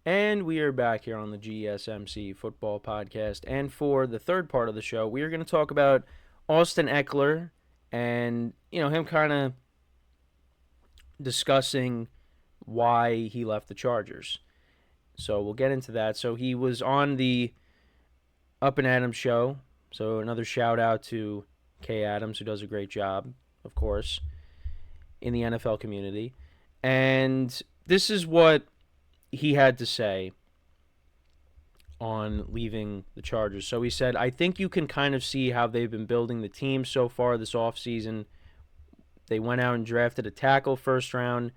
And we are back here on the GSMC Football Podcast. And for the third part of the show, we are going to talk about Austin Ekeler and, him kind of discussing why he left the Chargers. So we'll get into that. So he was on the Up and Adams show. So another shout out to Kay Adams, who does a great job, of course, in the NFL community. And this is what he had to say on leaving the Chargers. So he said, I think you can kind of see how they've been building the team so far this offseason. They went out and drafted a tackle first round.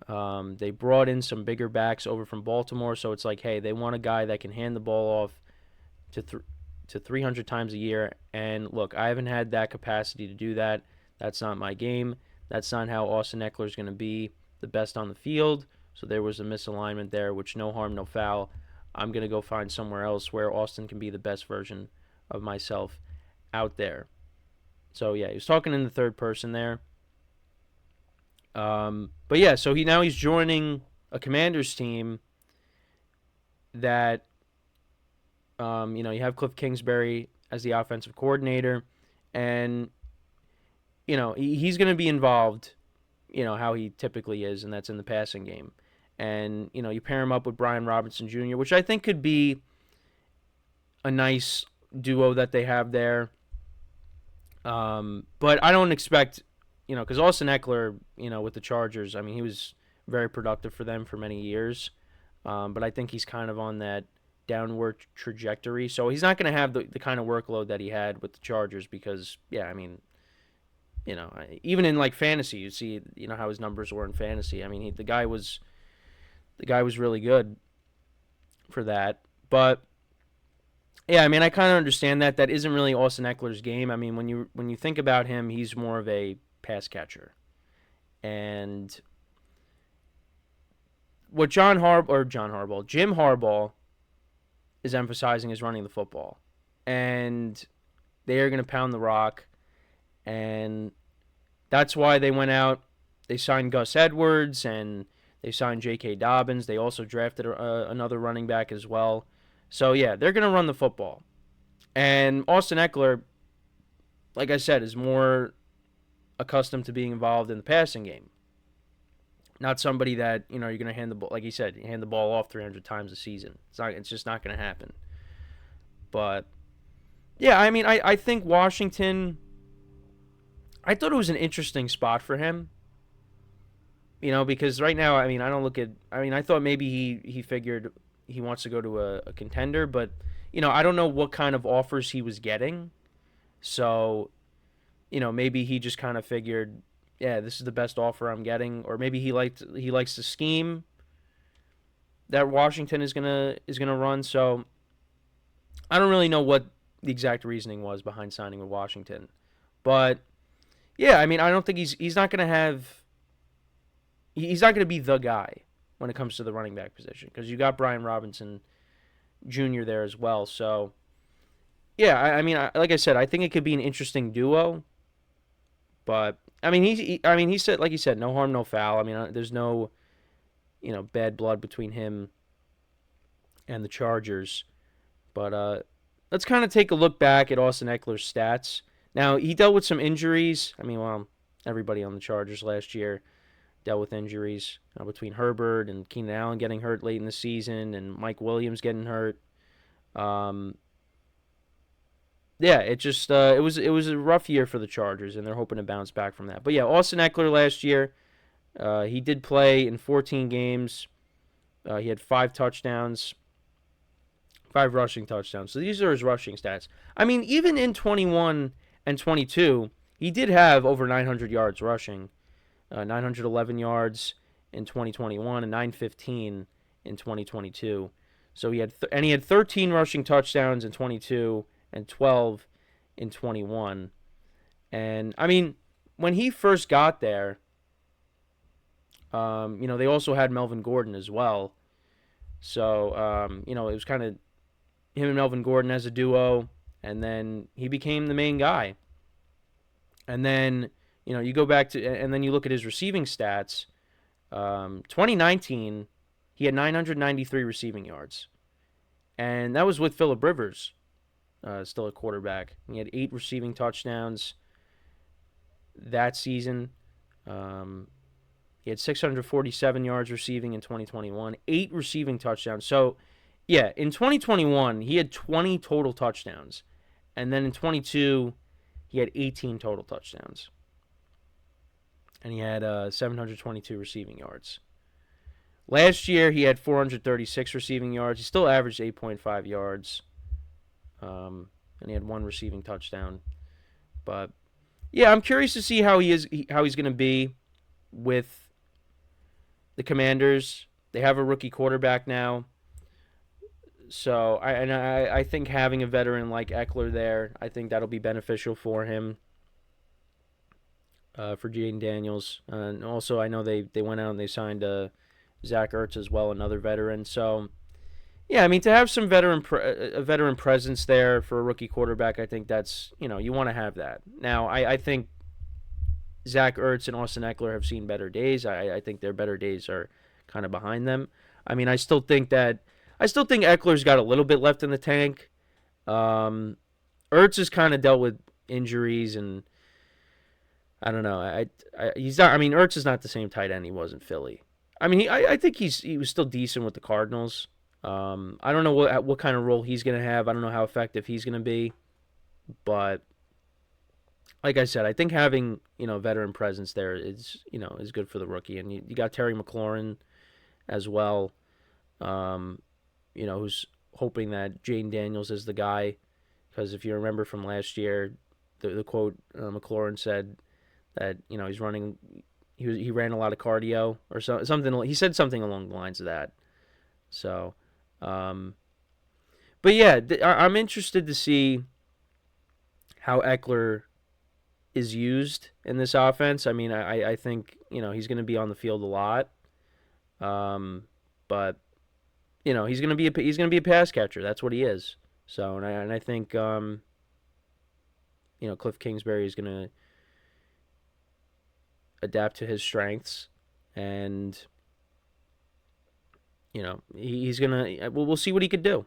They brought in some bigger backs over from Baltimore. So it's like, hey, they want a guy that can hand the ball off to 300 times a year. And look, I haven't had that capacity to do that. That's not my game. That's not how Austin Ekeler is going to be the best on the field. So there was a misalignment there, which no harm, no foul. I'm going to go find somewhere else where Austin can be the best version of myself out there. So, yeah, he was talking in the third person there. But, yeah, so he's joining a Commanders team that, you have Cliff Kingsbury as the offensive coordinator. And, he's going to be involved, how he typically is, and that's in the passing game. And, you pair him up with Brian Robinson Jr., which I think could be a nice duo that they have there. But I don't expect, because Austin Ekeler, with the Chargers, I mean, he was very productive for them for many years. But I think he's kind of on that downward trajectory. So he's not going to have the kind of workload that he had with the Chargers because, yeah, I mean, even in like fantasy, you see, how his numbers were in fantasy. I mean, the guy was really good for that. But yeah, I mean, I kind of understand that. That isn't really Austin Ekeler's game. I mean, when you think about him, he's more of a pass catcher. And what Jim Harbaugh is emphasizing is running the football. And they are going to pound the rock. And that's why they went out. They signed Gus Edwards and they signed J.K.Dobbins. They also drafted another running back as well. So, yeah, they're going to run the football. And Austin Ekeler, like I said, is more accustomed to being involved in the passing game. Not somebody that, you're going to hand the ball, like he said, hand the ball off 300 times a season. It's just not going to happen. But, yeah, I mean, I think Washington, I thought it was an interesting spot for him. Because right now, I mean, I thought maybe he figured he wants to go to a contender, but, I don't know what kind of offers he was getting. So, maybe he just kind of figured, yeah, this is the best offer I'm getting, or maybe he likes the scheme that Washington is gonna run. So, I don't really know what the exact reasoning was behind signing with Washington, but yeah, I mean, I don't think he's not gonna have. He's not going to be the guy when it comes to the running back position because you got Brian Robinson Jr. there as well. So, yeah, I mean, like I said, I think it could be an interesting duo. But I mean, he said, like he said, no harm, no foul. I mean, there's no, bad blood between him and the Chargers. But let's kind of take a look back at Austin Ekeler's stats. Now, he dealt with some injuries. I mean, well, everybody on the Chargers last year dealt with injuries between Herbert and Keenan Allen getting hurt late in the season and Mike Williams getting hurt. Yeah, it was a rough year for the Chargers, and they're hoping to bounce back from that. But yeah, Austin Ekeler last year, he did play in 14 games. He had 5 touchdowns, 5 rushing touchdowns. So these are his rushing stats. I mean, even in 21 and 22, he did have over 900 yards rushing. 911 yards in 2021 and 915 in 2022. So he had 13 rushing touchdowns in 22 and 12 in 21. And I mean, when he first got there, they also had Melvin Gordon as well. So it was kind of him and Melvin Gordon as a duo, and then he became the main guy. And then you go back to, and then you look at his receiving stats. 2019, he had 993 receiving yards. And that was with Phillip Rivers, still a quarterback. He had 8 receiving touchdowns that season. He had 647 yards receiving in 2021, 8 receiving touchdowns. So, yeah, in 2021, he had 20 total touchdowns. And then in 22, he had 18 total touchdowns. And he had 722 receiving yards. Last year, he had 436 receiving yards. He still averaged 8.5 yards. And he had 1 receiving touchdown. But, yeah, I'm curious to see how he's going to be with the Commanders. They have a rookie quarterback now. So, I think having a veteran like Ekeler there, I think that'll be beneficial for him, for Jaden Daniels. And also, I know they went out and they signed Zach Ertz as well, another veteran. So, yeah, I mean, to have some a veteran presence there for a rookie quarterback, I think that's, you want to have that. Now, I think Zach Ertz and Austin Ekeler have seen better days. I think their better days are kind of behind them. I mean, I still think Eckler's got a little bit left in the tank. Ertz has kind of dealt with injuries, and I don't know. He's not. I mean, Ertz is not the same tight end he was in Philly. I mean, I think he was still decent with the Cardinals. I don't know what kind of role he's going to have. I don't know how effective he's going to be, but like I said, I think having veteran presence there is good for the rookie, and you got Terry McLaurin as well. Who's hoping that Jaden Daniels is the guy, because if you remember from last year, the quote McLaurin said that he's running. He ran a lot of cardio or something. He said something along the lines of that. So, but yeah, I'm interested to see how Ekeler is used in this offense. I mean, I think he's going to be on the field a lot, but he's going to be a pass catcher. That's what he is. So, and I think Cliff Kingsbury is going to adapt to his strengths, and he's gonna. We'll see what he could do.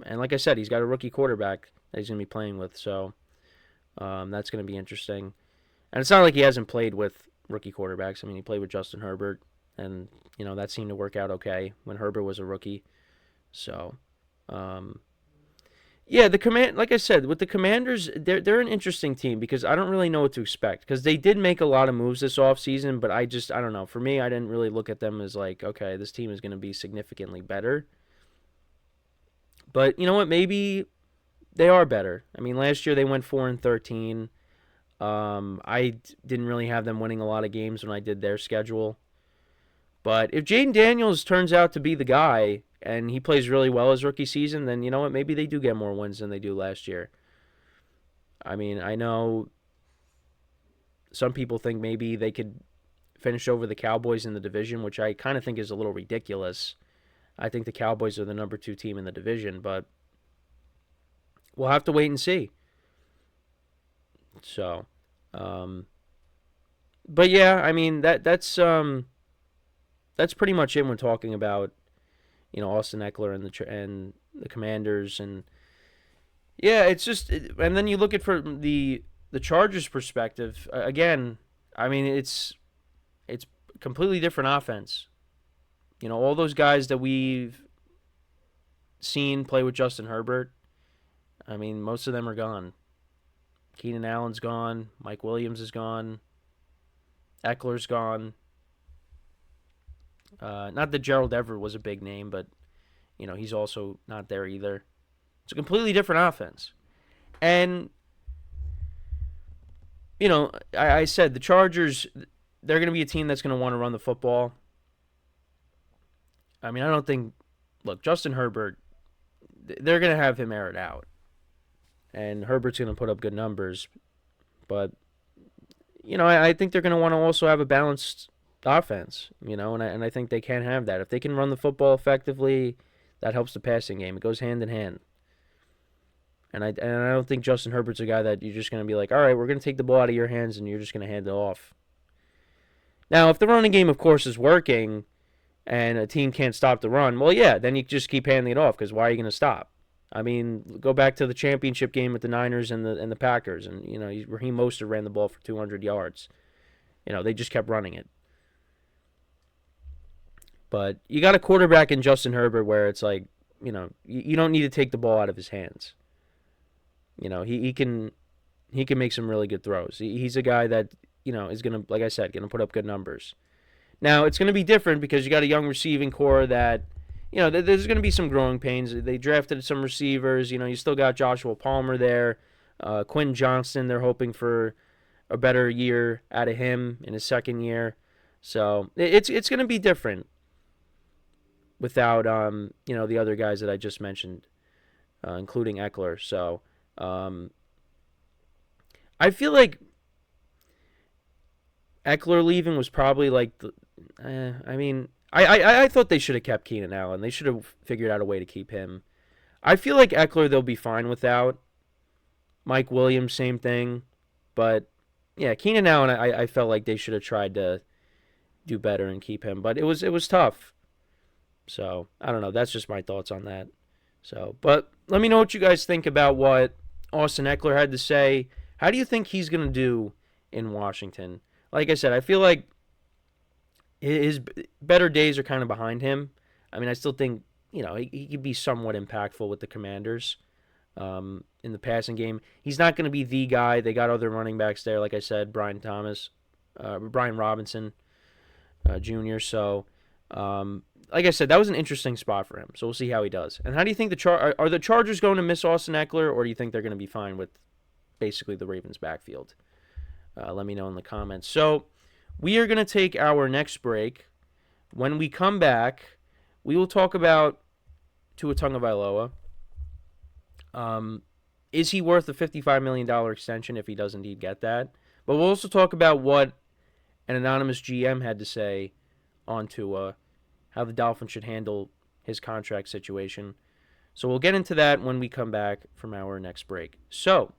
And like I said, he's got a rookie quarterback that he's gonna be playing with, so that's gonna be interesting. And it's not like he hasn't played with rookie quarterbacks. I mean, he played with Justin Herbert, and that seemed to work out okay when Herbert was a rookie. So, yeah, like I said, with the Commanders, they're an interesting team because I don't really know what to expect, because they did make a lot of moves this offseason, but I don't know. For me, I didn't really look at them as like, okay, this team is going to be significantly better. But you know what? Maybe they are better. I mean, last year they went 4-13. I didn't really have them winning a lot of games when I did their schedule. But if Jaden Daniels turns out to be the guy and he plays really well his rookie season, then you know what? Maybe they do get more wins than they do last year. I mean, I know some people think maybe they could finish over the Cowboys in the division, which I kind of think is a little ridiculous. I think the Cowboys are the number 2 team in the division, but we'll have to wait and see. So, but yeah, I mean that's pretty much it when talking about Austin Ekeler and the Commanders, and yeah, it's just and then you look at from the Chargers' perspective again. I mean, it's completely different offense. All those guys that we've seen play with Justin Herbert, I mean, most of them are gone. Keenan Allen's gone. Mike Williams is gone. Eckler's gone. Not that Gerald Everett was a big name, but he's also not there either. It's a completely different offense. And I said the Chargers, they're going to be a team that's going to want to run the football. I mean, I don't think, look, Justin Herbert, they're going to have him air it out. And Herbert's going to put up good numbers. But, I think they're going to want to also have a balanced offense, and I think they can have that. If they can run the football effectively, that helps the passing game. It goes hand in hand. And I don't think Justin Herbert's a guy that you're just going to be like, all right, we're going to take the ball out of your hands and you're just going to hand it off. Now, if the running game, of course, is working, and a team can't stop the run, well, yeah, then you just keep handing it off because why are you going to stop? I mean, go back to the championship game with the Niners and the Packers, and Raheem Mostert ran the ball for 200 yards. They just kept running it. But you got a quarterback in Justin Herbert where it's like, you don't need to take the ball out of his hands. He can make some really good throws. He's a guy that is gonna, like I said, gonna put up good numbers. Now it's gonna be different because you got a young receiving core that there's gonna be some growing pains. They drafted some receivers. You still got Joshua Palmer there, Quinn Johnston. They're hoping for a better year out of him in his second year. So it's gonna be different without the other guys that I just mentioned, including Ekeler. So I feel like Ekeler leaving was probably like I mean, I thought they should have kept Keenan Allen. They should have figured out a way to keep him. I feel like Ekeler they'll be fine without. Mike Williams, same thing. But yeah, Keenan Allen, I felt like they should have tried to do better and keep him. But it was tough. So I don't know. That's just my thoughts on that. So, but let me know what you guys think about what Austin Ekeler had to say. How do you think he's gonna do in Washington? Like I said, I feel like his better days are kind of behind him. I mean, I still think he could be somewhat impactful with the Commanders in the passing game. He's not going to be the guy. They got other running backs there, like I said, Brian Robinson Jr. So, like I said, that was an interesting spot for him. So we'll see how he does. And how do you think are the Chargers going to miss Austin Ekeler, or do you think they're going to be fine with basically the Ravens' backfield? Let me know in the comments. So we are going to take our next break. When we come back, we will talk about Tua Tagovailoa. Is he worth a $55 million extension if he does indeed get that? But we'll also talk about what an anonymous GM had to say on Tua, how the Dolphins should handle his contract situation. So we'll get into that when we come back from our next break. So,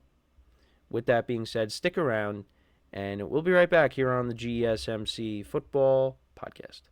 with that being said, stick around, and we'll be right back here on the GSMC Football Podcast.